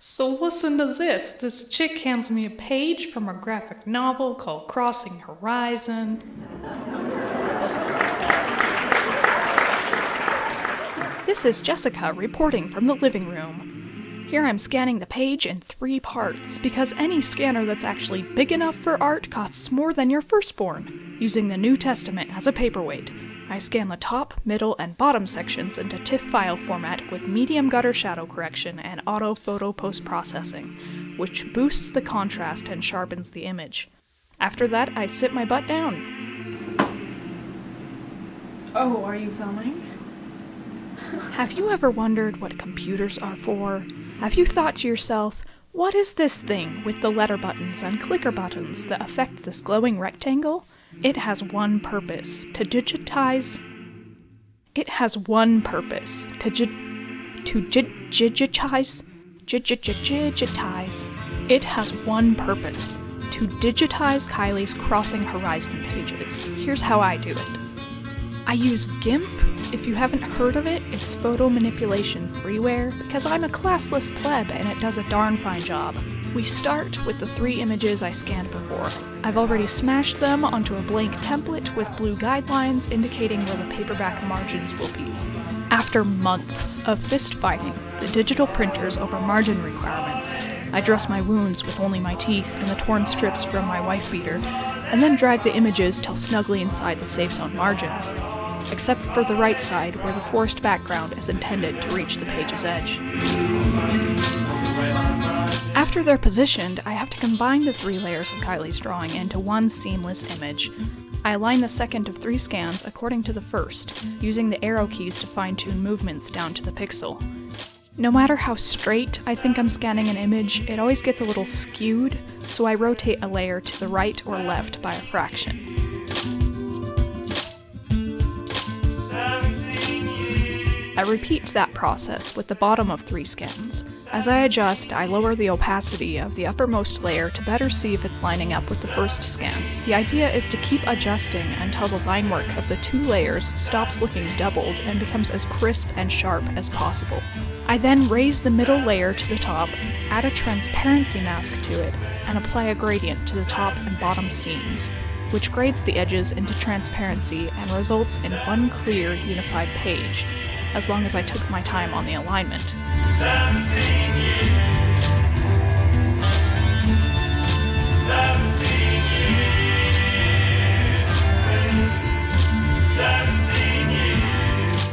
So listen to this. This chick hands me a page from a graphic novel called Crossing Horizon. This is Jessica reporting from the living room. Here I'm scanning the page in 3 parts, because any scanner that's actually big enough for art costs more than your firstborn. Using the New Testament as a paperweight, I scan the top, middle, and bottom sections into TIFF file format with medium gutter shadow correction and auto photo post-processing, which boosts the contrast and sharpens the image. After that, I sit my butt down. Oh, are you filming? Have you ever wondered what computers are for? Have you thought to yourself, what is this thing with the letter buttons and clicker buttons that affect this glowing rectangle? It has one purpose, to digitize. It has one purpose, digitize. It has one purpose, to digitize Kylie's Crossing Horizon pages. Here's how I do it. I use GIMP. If you haven't heard of it, it's photo manipulation freeware, because I'm a classless pleb and it does a darn fine job. We start with the 3 images I scanned before. I've already smashed them onto a blank template with blue guidelines indicating where the paperback margins will be. After months of fist fighting the digital printers over margin requirements, I dress my wounds with only my teeth and the torn strips from my wife beater, and then drag the images till snugly inside the safe zone margins, except for the right side where the forced background is intended to reach the page's edge. After they're positioned, I have to combine the 3 layers of Kylie's drawing into one seamless image. I align the second of 3 scans according to the first, using the arrow keys to fine-tune movements down to the pixel. No matter how straight I think I'm scanning an image, it always gets a little skewed, so I rotate a layer to the right or left by a fraction. I repeat that process with the bottom of 3 scans. As I adjust, I lower the opacity of the uppermost layer to better see if it's lining up with the first scan. The idea is to keep adjusting until the line work of the 2 layers stops looking doubled and becomes as crisp and sharp as possible. I then raise the middle layer to the top, add a transparency mask to it, and apply a gradient to the top and bottom seams, which grades the edges into transparency and results in one clear, unified page, as long as I took my time on the alignment. 17 years.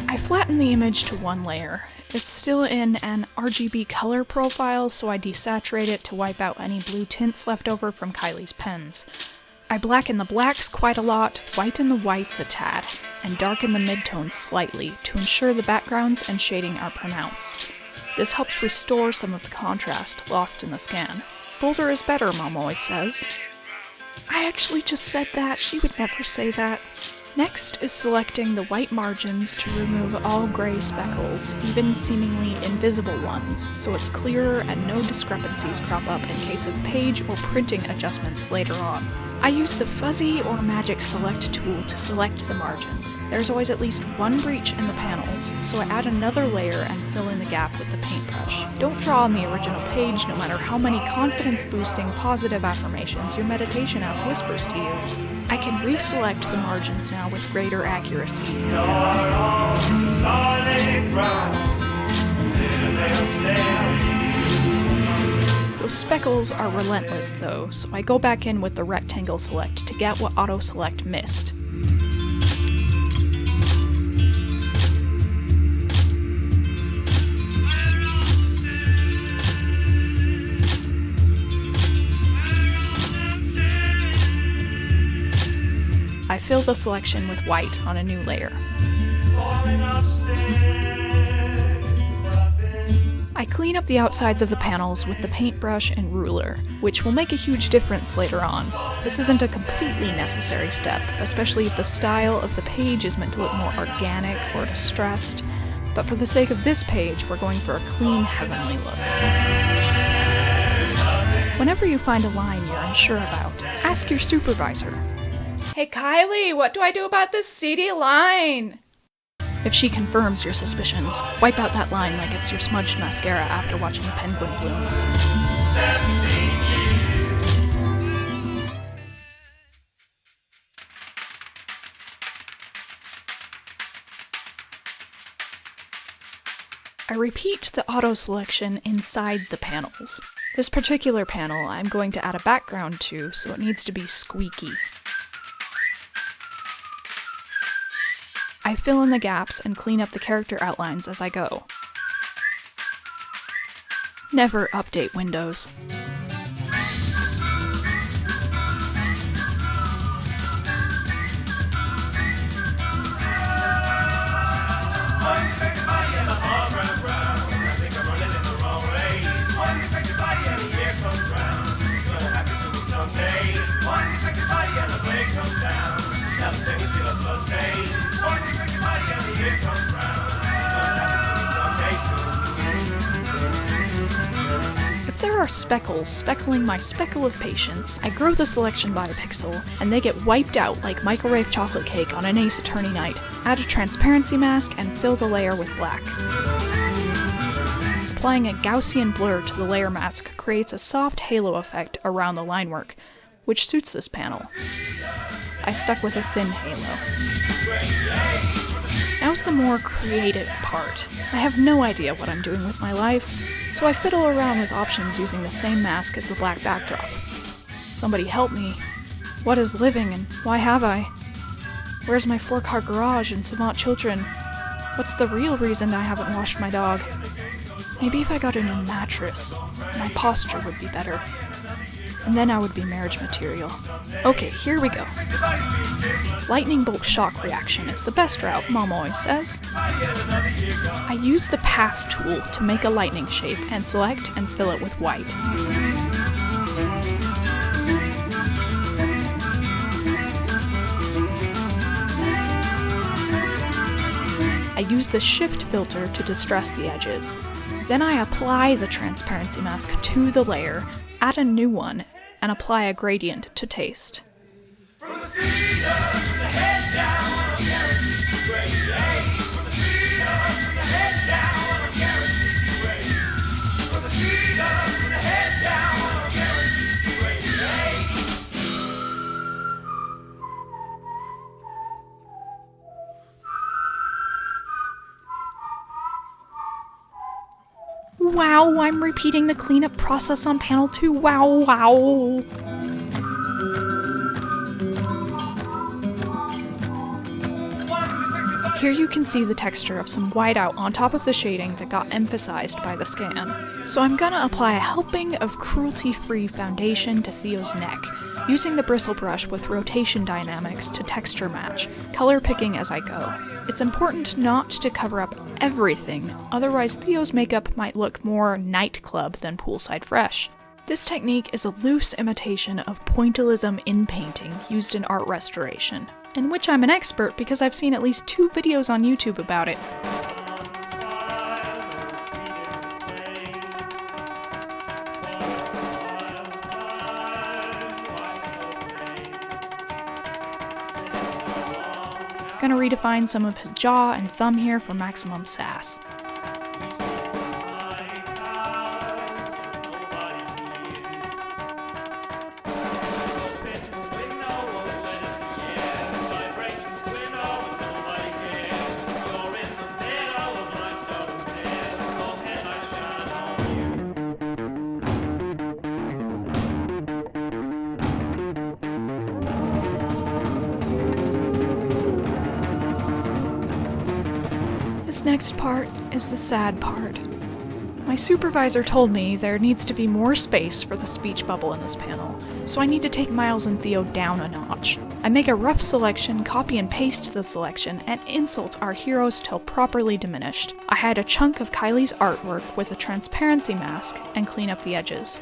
I flatten the image to 1 layer. It's still in an RGB color profile, so I desaturate it to wipe out any blue tints left over from Kylie's pens. I blacken the blacks quite a lot, whiten the whites a tad, and darken the midtones slightly to ensure the backgrounds and shading are pronounced. This helps restore some of the contrast lost in the scan. Bolder is better, Mom always says. I actually just said that, she would never say that. Next is selecting the white margins to remove all gray speckles, even seemingly invisible ones, so it's clearer and no discrepancies crop up in case of page or printing adjustments later on. I use the Fuzzy or Magic Select tool to select the margins. There's always at least 1 breach in the panels, so I add another layer and fill in the gap with the paintbrush. Don't draw on the original page no matter how many confidence-boosting positive affirmations your meditation app whispers to you. I can reselect the margins now with greater accuracy. Those speckles are relentless though, so I go back in with the rectangle select to get what auto select missed. I fill the selection with white on a new layer. I clean up the outsides of the panels with the paintbrush and ruler, which will make a huge difference later on. This isn't a completely necessary step, especially if the style of the page is meant to look more organic or distressed, but for the sake of this page, we're going for a clean, heavenly look. Whenever you find a line you're unsure about, ask your supervisor. Hey Kylie, what do I do about this seedy line? If she confirms your suspicions, wipe out that line like it's your smudged mascara after watching a penguin bloom. 17 years. I repeat the auto selection inside the panels. This particular panel I'm going to add a background to, so it needs to be squeaky. I fill in the gaps and clean up the character outlines as I go. Never update Windows. If there are speckles speckling my speckle of patience, I grow the selection by a pixel, and they get wiped out like microwave chocolate cake on an Ace Attorney night. Add a transparency mask and fill the layer with black. Applying a Gaussian blur to the layer mask creates a soft halo effect around the line work, which suits this panel. I stuck with a thin halo. Now's the more creative part. I have no idea what I'm doing with my life, so I fiddle around with options using the same mask as the black backdrop. Somebody help me. What is living and why have I? Where's my 4-car garage and savant children? What's the real reason I haven't washed my dog? Maybe if I got a new mattress, my posture would be better. And then I would be marriage material. Okay, here we go. Lightning bolt shock reaction is the best route, Mom always says. I use the path tool to make a lightning shape and select and fill it with white. I use the shift filter to distress the edges. Then I apply the transparency mask to the layer, add a new one, and apply a gradient to taste. Wow, I'm repeating the cleanup process on panel 2. Wow. Here you can see the texture of some whiteout on top of the shading that got emphasized by the scan. So I'm gonna apply a helping of cruelty-free foundation to Theo's neck, using the bristle brush with rotation dynamics to texture match, color picking as I go. It's important not to cover up everything, otherwise Theo's makeup might look more nightclub than poolside fresh. This technique is a loose imitation of pointillism in painting used in art restoration, in which I'm an expert because I've seen at least 2 videos on YouTube about it. Gonna redefine some of his jaw and thumb here for maximum sass. This next part is the sad part. My supervisor told me there needs to be more space for the speech bubble in this panel, so I need to take Miles and Theo down a notch. I make a rough selection, copy and paste the selection, and insult our heroes till properly diminished. I hide a chunk of Kylie's artwork with a transparency mask and clean up the edges.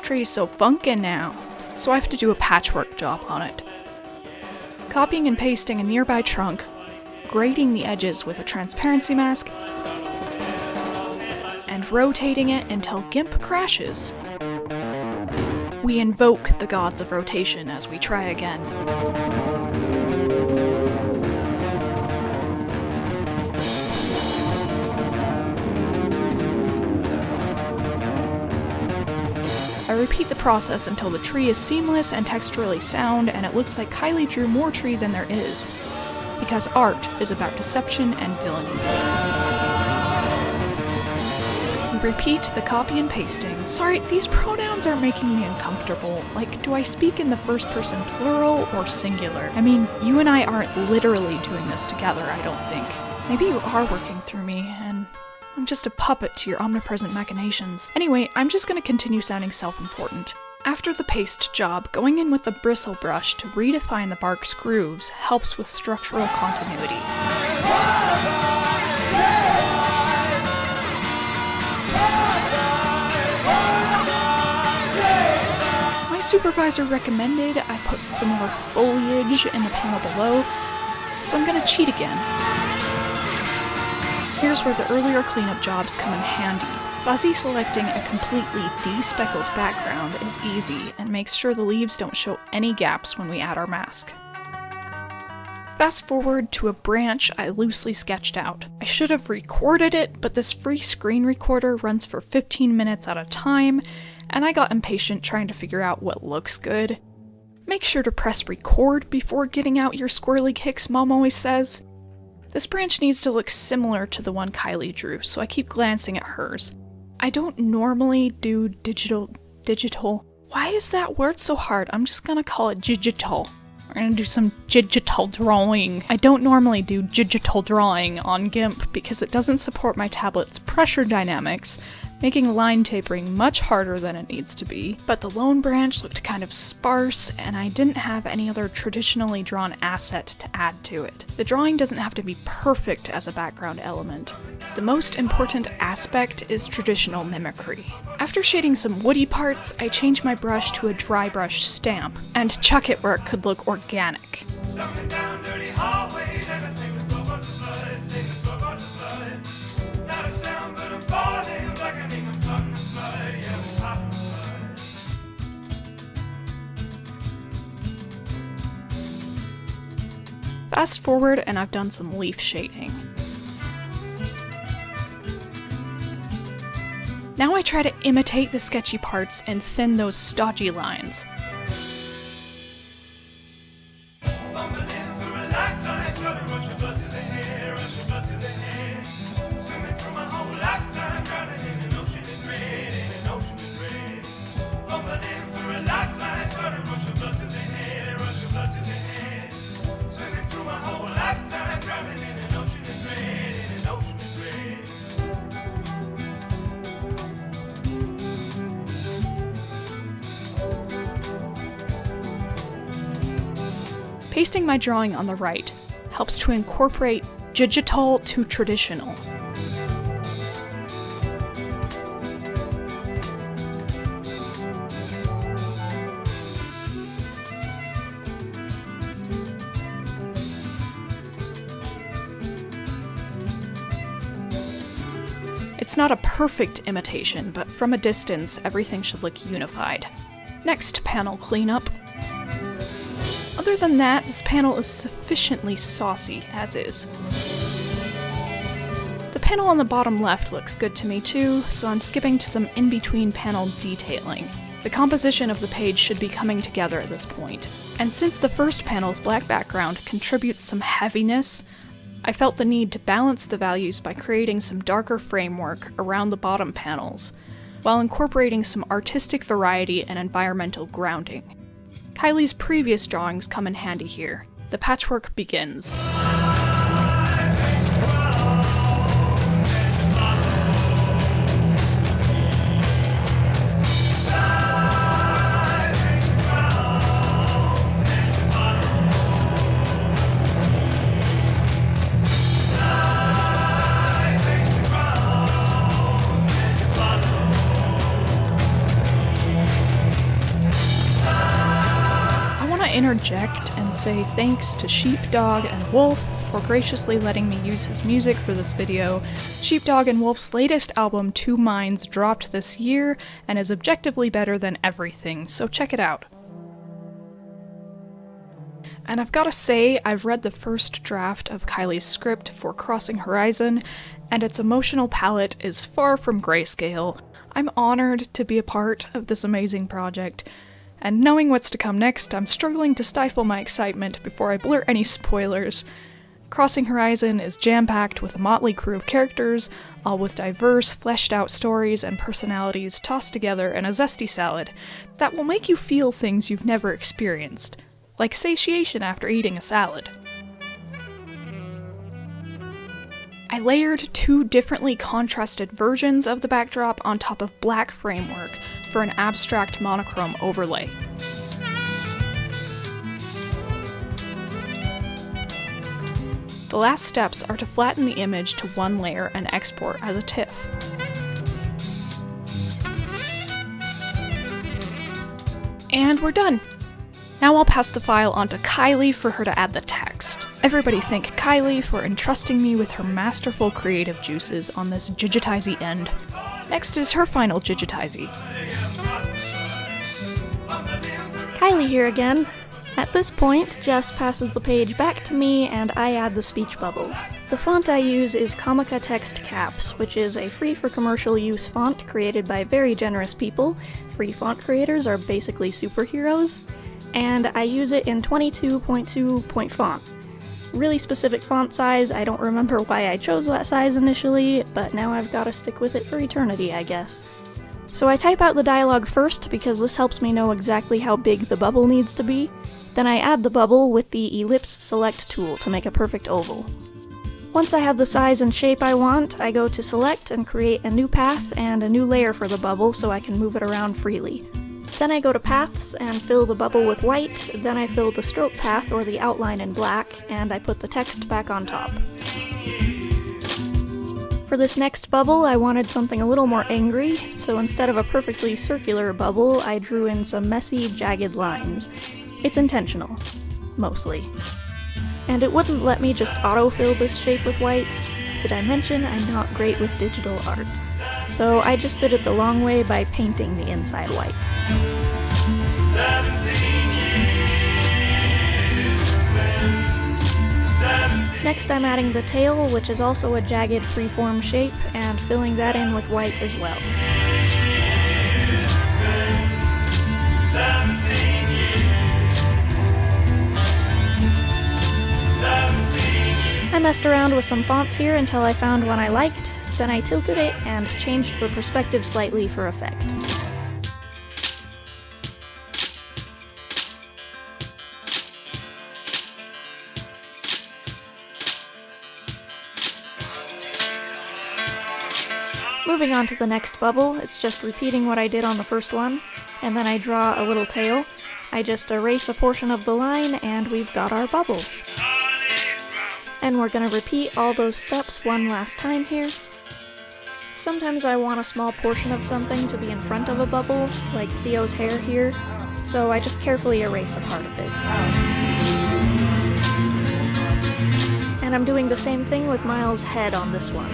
Tree's so funkin' now, so I have to do a patchwork job on it. copying and pasting a nearby trunk, grading the edges with a transparency mask, and rotating it until GIMP crashes. We invoke the gods of rotation as we try again. I repeat the process until the tree is seamless and texturally sound, and it looks like Kylie drew more tree than there is, because art is about deception and villainy. We repeat the copy and pasting. Sorry, these pronouns are making me uncomfortable. Like, do I speak in the first person plural or singular? I mean, you and I aren't literally doing this together, I don't think. Maybe you are working through me, and I'm just a puppet to your omnipresent machinations. Anyway, I'm just gonna continue sounding self-important. After the paste job, going in with the bristle brush to redefine the bark's grooves helps with structural continuity. My supervisor recommended I put some more foliage in the panel below, so I'm gonna cheat again. Here's where the earlier cleanup jobs come in handy. Fuzzy selecting a completely de-speckled background is easy and makes sure the leaves don't show any gaps when we add our mask. Fast forward to a branch I loosely sketched out. I should have recorded it, but this free screen recorder runs for 15 minutes at a time, and I got impatient trying to figure out what looks good. Make sure to press record before getting out your squirrely kicks, Mom always says. This branch needs to look similar to the one Kylie drew, so I keep glancing at hers. I don't normally do digital. Why is that word so hard? I'm just gonna call it jigital. We're gonna do some jigital drawing. I don't normally do digital drawing on GIMP because it doesn't support my tablet's pressure dynamics, making line tapering much harder than it needs to be. But the lone branch looked kind of sparse, and I didn't have any other traditionally drawn asset to add to it. The drawing doesn't have to be perfect as a background element. The most important aspect is traditional mimicry. After shading some woody parts, I changed my brush to a dry brush stamp, and chuck it where it could look organic. Stumbling down dirty hallways, and his name is Bubba Flood, sing the Bubba Flood. Not a sound, but I'm falling, blackening, I'm caught in the flood, yeah, I'm caught in the flood. Fast forward, and I've done some leaf shading. Now I try to imitate the sketchy parts and thin those stodgy lines. Fumbling for a lifeline, sudden rush of blood to the hair, rush of blood to the head. Swimming through my whole lifetime, drowning in an ocean of red, in an ocean of red. Fumbling for a lifeline, sudden rush of blood to the hair, rush of blood to the head. Swimming through my whole lifetime, drowning in an ocean of red, in an ocean of red. Pasting my drawing on the right helps to incorporate jigital to traditional. It's not a perfect imitation, but from a distance, everything should look unified. Next panel cleanup. Other than that, this panel is sufficiently saucy, as is. The panel on the bottom left looks good to me too, so I'm skipping to some in-between panel detailing. The composition of the page should be coming together at this point. And since the first panel's black background contributes some heaviness, I felt the need to balance the values by creating some darker framework around the bottom panels, while incorporating some artistic variety and environmental grounding. Kylie's previous drawings come in handy here. The patchwork begins. interject and say thanks to Sheepdog and Wolf for graciously letting me use his music for this video. Sheepdog and Wolf's latest album, Two Minds, dropped this year and is objectively better than everything, so check it out. And I've gotta say, I've read the first draft of Kylie's script for Crossing Horizon, and its emotional palette is far from grayscale. I'm honored to be a part of this amazing project, and knowing what's to come next, I'm struggling to stifle my excitement before I blurt any spoilers. Crossing Horizon is jam-packed with a motley crew of characters, all with diverse, fleshed-out stories and personalities tossed together in a zesty salad that will make you feel things you've never experienced, like satiation after eating a salad. I layered two differently contrasted versions of the backdrop on top of black framework for an abstract monochrome overlay. The last steps are to flatten the image to one layer and export as a TIFF. And we're done! Now I'll pass the file on to Kylie for her to add the text. Everybody thank Kylie for entrusting me with her masterful creative juices on this jigitizy end. Next is her final jigitizy. Kylie here again. At this point, Jess passes the page back to me and I add the speech bubbles. The font I use is Comica Text Caps, which is a free for commercial use font created by very generous people. Free font creators are basically superheroes. And I use it in 22.2 point font. Really specific font size. I don't remember why I chose that size initially, but now I've got to stick with it for eternity, I guess. So I type out the dialogue first because this helps me know exactly how big the bubble needs to be. Then I add the bubble with the ellipse select tool to make a perfect oval. Once I have the size and shape I want, I go to select and create a new path and a new layer for the bubble so I can move it around freely. Then I go to paths and fill the bubble with white, then I fill the stroke path or the outline in black, and I put the text back on top. For this next bubble, I wanted something a little more angry, so instead of a perfectly circular bubble, I drew in some messy, jagged lines. It's intentional. Mostly. And it wouldn't let me just autofill this shape with white. Did I mention I'm not great with digital art? So I just did it the long way by painting the inside white. 17 years. Next I'm adding the tail, which is also a jagged freeform shape, and filling that in with white as well. 17 years. I messed around with some fonts here until I found one I liked, then I tilted it and changed the perspective slightly for effect. Moving on to the next bubble, it's just repeating what I did on the first one, and then I draw a little tail. I just erase a portion of the line and we've got our bubble. And we're gonna repeat all those steps one last time here. Sometimes I want a small portion of something to be in front of a bubble, like Theo's hair here, so I just carefully erase a part of it. And I'm doing the same thing with Miles' head on this one.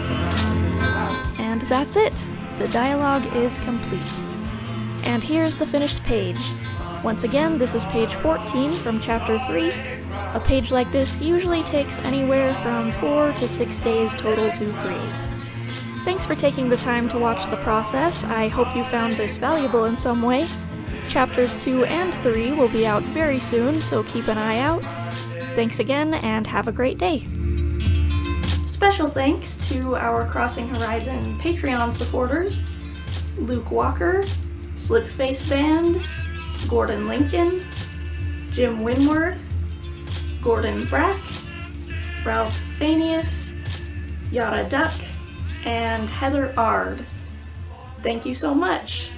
And that's it! The dialogue is complete. And here's the finished page. Once again, this is page 14 from chapter 3. A page like this usually takes anywhere from 4 to 6 days total to create. Thanks for taking the time to watch the process. I hope you found this valuable in some way. Chapters 2 and 3 will be out very soon, so keep an eye out. Thanks again, and have a great day. Special thanks to our Crossing Horizon Patreon supporters, Luke Walker, Slipface Band, Gordon Lincoln, Jim Winward, Gordon Brack, Ralph Fanius, Yada Duck, and Heather Ard. Thank you so much!